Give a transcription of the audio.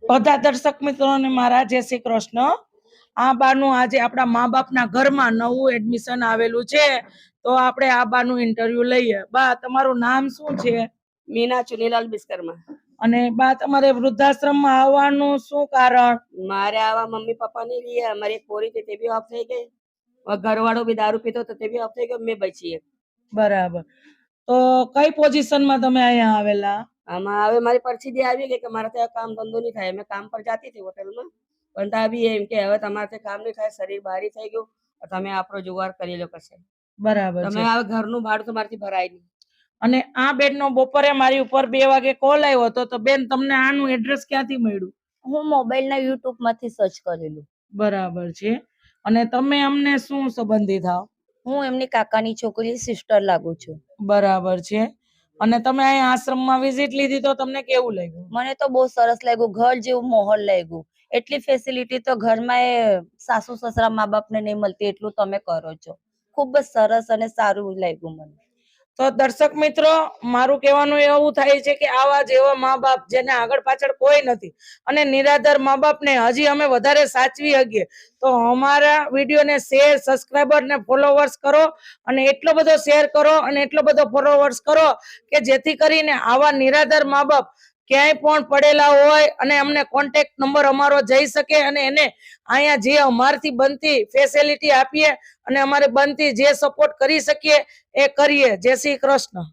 બધા દર્શક મિત્રોને મારા જય શ્રી કૃષ્ણ। આ બાનું આજે આપણા મા બાપના ઘરમાં નવું એડમિશન આવેલું છે, તો આપણે આ બાનું ઇન્ટરવ્યુ લઈએ। બા, તમારું નામ શું છે? મીના ચુનીલાલ વિશ્વકર્મા। અને બા, તમારે વૃદ્ધાશ્રમમાં આવવાનું શું કારણ? મારે આવા મમ્મી પપ્પા ની लिए हमारी एक पोरी थी ते भी ऑफ થઈ ગઈ और घरवाળો भी दारू पीतो तो ते भी ऑफ થઈ ગયો, મેં બચી। બરાબર, તો કઈ પોઝિશનમાં તમે અહીંયા આવેલા? આમાં હવે મારી પરચી આવી ગઈ કે મારા ત્યાં કામ ધંધો નહીં થાય। મેં કામ પર જાતી હતી હોટલમાં, પણ ત્યાં બી એમ કે હવે તમારાથી કામ નહીં થાય, શરીર ભારી થઈ ગયું, તમે આપણો જુગાર કરી લો કશે। બરાબર તમે છે। હવે ઘરનું ભાડું તો મારાથી ભરાય નહીં। અને આ બેનનો બપોરે મારી ઉપર 2 વાગે કોલ આવ્યો હતો, તો બેન તમને આનું એડ્રેસ ક્યાંથી મળ્યું? હું મોબાઈલના યુટ્યુબ માંથી સર્ચ કરેલું। બરાબર છે। અને તમે અમને શું સંબંધી થાવ? હું એમની કાકાની છોકરી સિસ્ટર લાગુ છું। બરાબર છે। અને તમે અહીંયા આશ્રમમાં વિઝિટ લીધી, તો તમને કેવું લાગ્યું? મને તો બહુ સરસ લાગ્યું, ઘર જેવું માહોલ લાગ્યું। એટલી ફેસિલિટી તો ઘરમાં એ સાસુ સસરા મા બાપને નહીં મળતી, એટલું તમે કરો છો। ખૂબ જ સરસ અને સારું લાગ્યું મને। તો દર્શક મિત્રો, મારું કહેવાનું એવું થાય છે કે આવા જેવા મા બાપ જેને આગળ પાછળ કોઈ નથી અને નિરાધાર મા બાપને હજી અમે વધારે સાચવી શકીએ, તો અમારા વિડીયોને શેર, સબસ્ક્રાઈબર ને ફોલોવર્સ કરો, અને એટલો બધો શેર કરો અને એટલો બધો ફોલોવર્સ કરો કે જેથી કરીને આવા નિરાધાર મા બાપ ક્યાંય પણ પડેલા હોય અને અમને કોન્ટેક્ટ નંબર અમારો જઈ શકે, અને એને અહીંયા જે અમારથી બનતી ફેસિલિટી આપીએ અને અમારે બનતી જે સપોર્ટ કરી શકીએ એ કરીએ। જય શ્રી કૃષ્ણ।